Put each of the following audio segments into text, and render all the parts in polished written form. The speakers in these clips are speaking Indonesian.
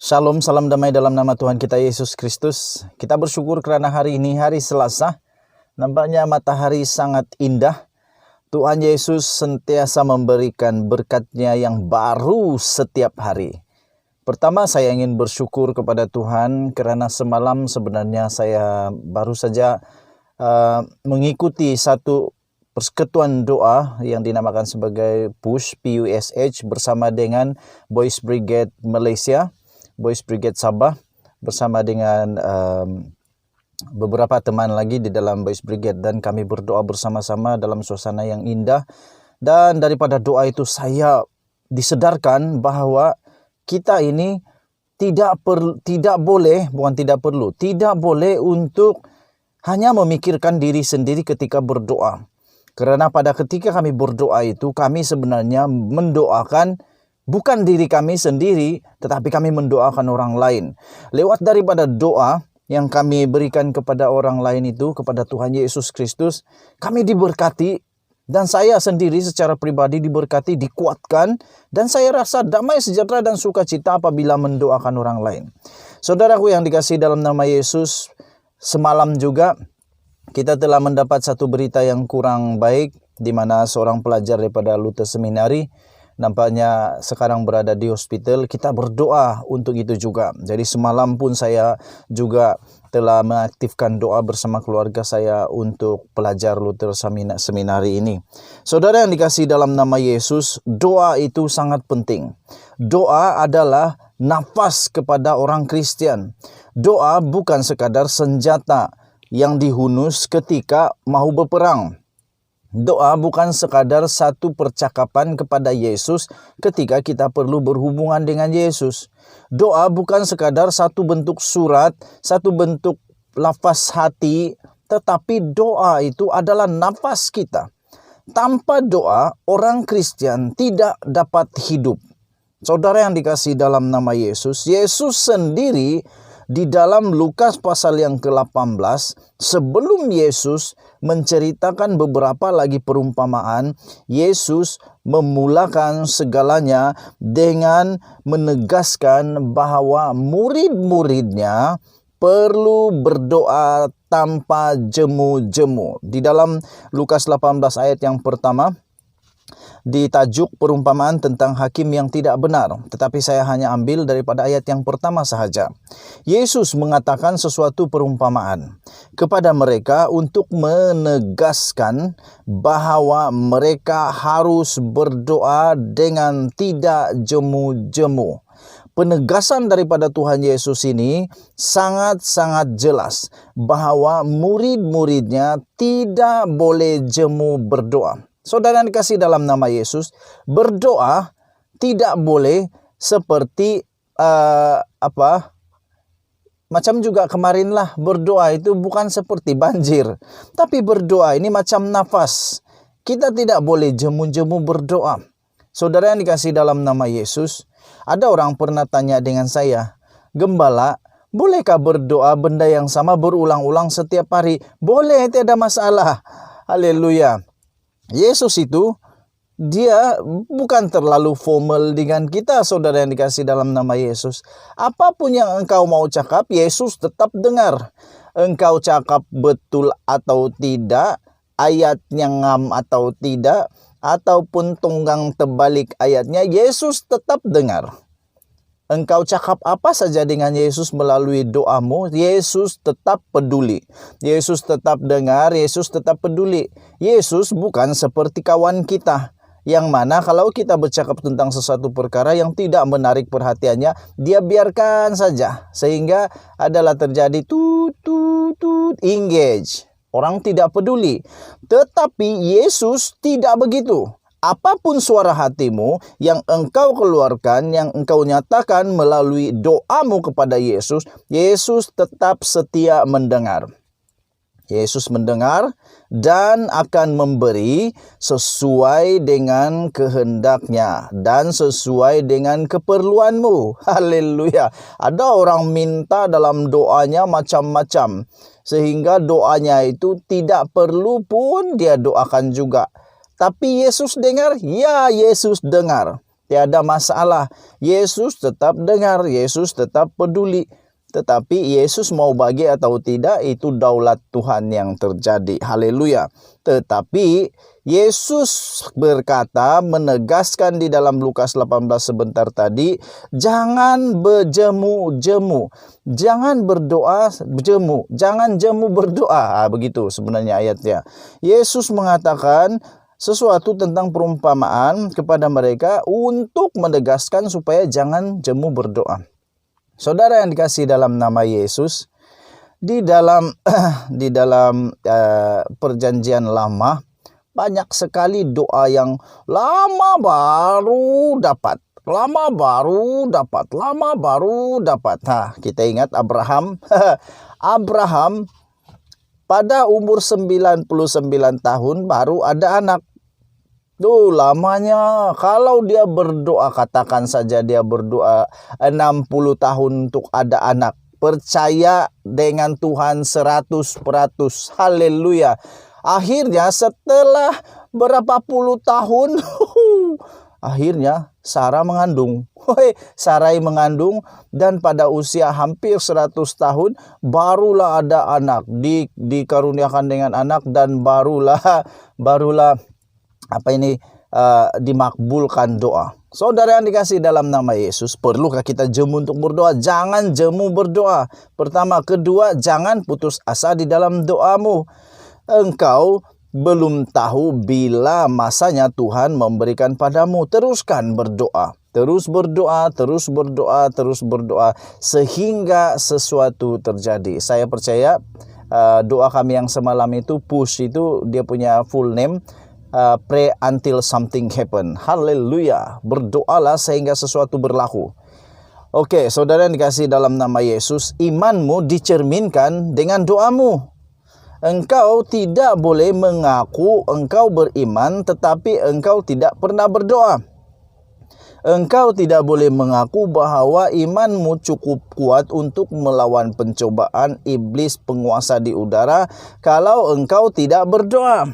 Shalom, salam damai dalam nama Tuhan kita Yesus Kristus. Kita bersyukur karena hari ini hari Selasa. Nampaknya matahari sangat indah. Tuhan Yesus sentiasa memberikan berkat-Nya yang baru setiap hari. Pertama, saya ingin bersyukur kepada Tuhan karena semalam sebenarnya saya baru saja mengikuti satu persekutuan doa yang dinamakan sebagai PUSH bersama dengan Boys Brigade Malaysia, Boys Brigade Sabah, bersama dengan beberapa teman lagi di dalam Boys Brigade, dan kami berdoa bersama-sama dalam suasana yang indah. Dan daripada doa itu saya disedarkan bahwa kita ini tidak boleh untuk hanya memikirkan diri sendiri ketika berdoa. Karena pada ketika kami berdoa itu, kami sebenarnya mendoakan bukan diri kami sendiri, tetapi kami mendoakan orang lain. Lewat daripada doa yang kami berikan kepada orang lain itu, kepada Tuhan Yesus Kristus, kami diberkati. Dan saya sendiri secara pribadi diberkati, dikuatkan. Dan saya rasa damai, sejahtera, dan sukacita apabila mendoakan orang lain. Saudaraku yang dikasihi dalam nama Yesus, semalam juga kita telah mendapat satu berita yang kurang baik, di mana seorang pelajar daripada Luther Seminari nampaknya sekarang berada di hospital. Kita berdoa untuk itu juga. Jadi semalam pun saya juga telah mengaktifkan doa bersama keluarga saya untuk pelajar Luther Seminari ini. Saudara yang dikasihi dalam nama Yesus, doa itu sangat penting. Doa adalah nafas kepada orang Kristen. Doa bukan sekadar senjata yang dihunus ketika mau berperang. Doa bukan sekadar satu percakapan kepada Yesus ketika kita perlu berhubungan dengan Yesus. Doa bukan sekadar satu bentuk surat, satu bentuk lafaz hati, tetapi doa itu adalah nafas kita. Tanpa doa, orang Kristen tidak dapat hidup. Saudara yang dikasihi dalam nama Yesus, Yesus sendiri di dalam Lukas pasal yang ke-18, sebelum Yesus menceritakan beberapa lagi perumpamaan, Yesus memulakan segalanya dengan menegaskan bahwa murid-muridnya perlu berdoa tanpa jemu-jemu. Di dalam Lukas 18 ayat yang pertama, ditajuk perumpamaan tentang hakim yang tidak benar, tetapi saya hanya ambil daripada ayat yang pertama sahaja. Yesus mengatakan sesuatu perumpamaan kepada mereka untuk menegaskan bahwa mereka harus berdoa dengan tidak jemu-jemu. Penegasan daripada Tuhan Yesus ini sangat-sangat jelas bahwa murid-muridnya tidak boleh jemu berdoa. Saudara yang dikasihi dalam nama Yesus, berdoa tidak boleh seperti macam juga kemarinlah, berdoa itu bukan seperti banjir, tapi berdoa ini macam nafas. Kita tidak boleh jemu-jemu berdoa. Saudara yang dikasihi dalam nama Yesus, ada orang pernah tanya dengan saya, "Gembala, bolehkah berdoa benda yang sama berulang-ulang setiap hari?" Boleh, tidak ada masalah. Haleluya. Yesus itu dia bukan terlalu formal dengan kita, saudara yang dikasihi dalam nama Yesus. Apapun yang engkau mau cakap, Yesus tetap dengar. Engkau cakap betul atau tidak, ayatnya ngam atau tidak, ataupun tunggang terbalik ayatnya, Yesus tetap dengar. Engkau cakap apa saja dengan Yesus melalui doamu, Yesus tetap peduli. Yesus tetap dengar, Yesus tetap peduli. Yesus bukan seperti kawan kita, yang mana kalau kita bercakap tentang sesuatu perkara yang tidak menarik perhatiannya, dia biarkan saja. Sehingga adalah terjadi engage. Orang tidak peduli. Tetapi Yesus tidak begitu. Apapun suara hatimu yang engkau keluarkan, yang engkau nyatakan melalui doamu kepada Yesus, Yesus tetap setia mendengar. Yesus mendengar dan akan memberi sesuai dengan kehendaknya dan sesuai dengan keperluanmu. Haleluya. Ada orang minta dalam doanya macam-macam, sehingga doanya itu tidak perlu pun dia doakan juga. Tapi Yesus dengar? Ya, Yesus dengar. tiada masalah. Yesus tetap dengar, Yesus tetap peduli. Tetapi Yesus mau bagi atau tidak, itu daulat Tuhan yang terjadi. Haleluya. Tetapi Yesus berkata, menegaskan di dalam Lukas 18 sebentar tadi, jangan berjemu-jemu. Jangan berdoa jemu. Jangan jemu berdoa. Begitu sebenarnya ayatnya. Yesus mengatakan sesuatu tentang perumpamaan kepada mereka untuk menegaskan supaya jangan jemu berdoa. Saudara yang dikasihi dalam nama Yesus, di dalam perjanjian lama banyak sekali doa yang lama baru dapat, lama baru dapat, lama baru dapat. Nah, kita ingat Abraham. Abraham pada umur 99 tahun baru ada anak. Tuh lamanya. Kalau dia berdoa, katakan saja dia berdoa 60 tahun untuk ada anak. Percaya dengan Tuhan 100%. Haleluya. Akhirnya setelah berapa puluh tahun, akhirnya Sarah mengandung. Sarai mengandung, dan pada usia hampir 100 tahun barulah ada anak. Dikaruniakan dengan anak, dan barulah dimakbulkan doa. Saudara yang dikasihi dalam nama Yesus, perlukah kita jemu untuk berdoa? Jangan jemu berdoa. Pertama, kedua, jangan putus asa di dalam doamu. Engkau belum tahu bila masanya Tuhan memberikan padamu. Teruskan berdoa. Terus berdoa, terus berdoa, terus berdoa sehingga sesuatu terjadi. Saya percaya doa kami yang semalam itu, push itu dia punya full name, pray until something happen. Haleluya. Berdoalah sehingga sesuatu berlaku. Oke, saudara yang dikasihi dalam nama Yesus, imanmu dicerminkan dengan doamu. Engkau tidak boleh mengaku engkau beriman tetapi engkau tidak pernah berdoa. Engkau tidak boleh mengaku bahwa imanmu cukup kuat untuk melawan pencobaan iblis penguasa di udara kalau engkau tidak berdoa.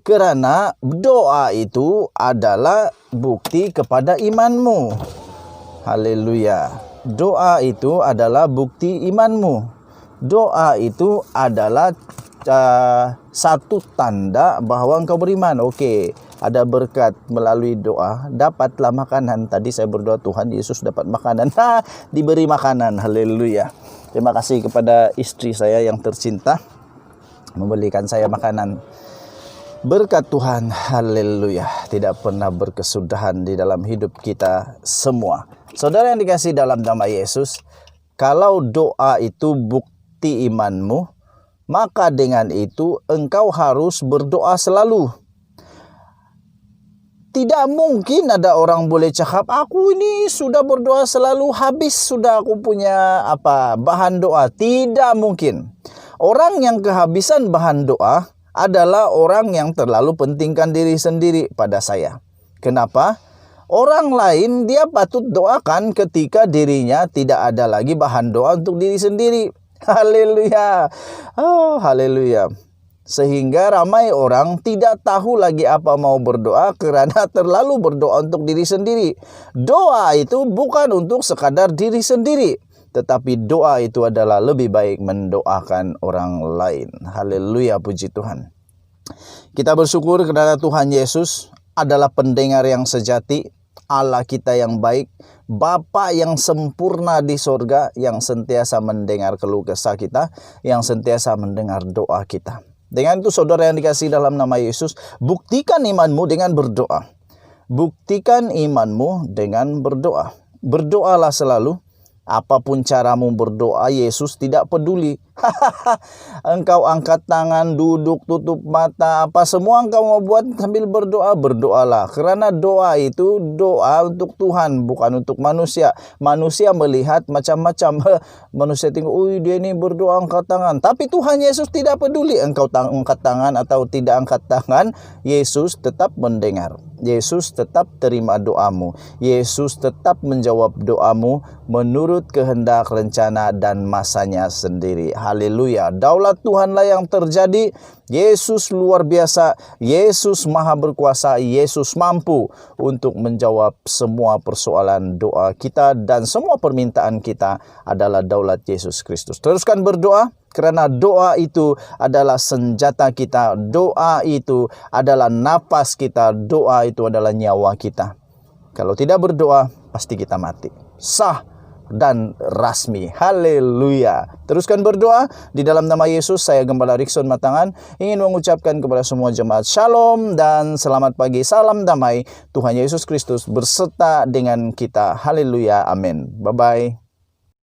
Kerana doa itu adalah bukti kepada imanmu. Haleluya. Doa itu adalah bukti imanmu. Doa itu adalah satu tanda bahwa engkau beriman. Oke, ada berkat melalui doa. Dapatlah makanan. Tadi saya berdoa Tuhan Yesus dapat makanan. Diberi makanan. Haleluya. Terima kasih kepada istri saya yang tercinta memberikan saya makanan. Berkat Tuhan, haleluya, tidak pernah berkesudahan di dalam hidup kita semua. Saudara yang dikasihi dalam nama Yesus, kalau doa itu bukti imanmu, maka dengan itu engkau harus berdoa selalu. Tidak mungkin ada orang boleh cakap, aku ini sudah berdoa selalu, habis sudah aku punya bahan doa. Tidak mungkin. Orang yang kehabisan bahan doa adalah orang yang terlalu pentingkan diri sendiri pada saya. Kenapa? Orang lain dia patut doakan ketika dirinya tidak ada lagi bahan doa untuk diri sendiri. Haleluya. Oh, haleluya. Sehingga ramai orang tidak tahu lagi apa mau berdoa karena terlalu berdoa untuk diri sendiri. Doa itu bukan untuk sekadar diri sendiri, tetapi doa itu adalah lebih baik mendoakan orang lain. Haleluya, puji Tuhan. Kita bersyukur karena Tuhan Yesus adalah pendengar yang sejati, Allah kita yang baik, Bapa yang sempurna di sorga, yang sentiasa mendengar keluh kesah kita, yang sentiasa mendengar doa kita. Dengan itu saudara yang dikasihi dalam nama Yesus, buktikan imanmu dengan berdoa. Buktikan imanmu dengan berdoa. Berdoalah selalu. Apapun caramu berdoa, Yesus tidak peduli. Engkau angkat tangan, duduk, tutup mata, apa semua engkau mau buat sambil berdoa, berdoalah. Karena doa itu doa untuk Tuhan, bukan untuk manusia. Manusia melihat macam-macam. Manusia tengok, dia ini berdoa angkat tangan. Tapi Tuhan Yesus tidak peduli engkau angkat tangan atau tidak angkat tangan. Yesus tetap mendengar. Yesus tetap terima doamu. Yesus tetap menjawab doamu menurut kehendak, rencana, dan masanya sendiri. Haleluya. Daulat Tuhanlah yang terjadi. Yesus luar biasa, Yesus maha berkuasa, Yesus mampu untuk menjawab semua persoalan doa kita dan semua permintaan kita adalah daulat Yesus Kristus. Teruskan berdoa, karena doa itu adalah senjata kita, doa itu adalah napas kita, doa itu adalah nyawa kita. Kalau tidak berdoa, pasti kita mati. Sah dan rasmi. Haleluya. Teruskan berdoa. Di dalam nama Yesus, saya Gembala Rikson Matangan ingin mengucapkan kepada semua jemaat shalom dan selamat pagi. Salam damai. Tuhan Yesus Kristus berserta dengan kita. Haleluya. Amin. Bye-bye.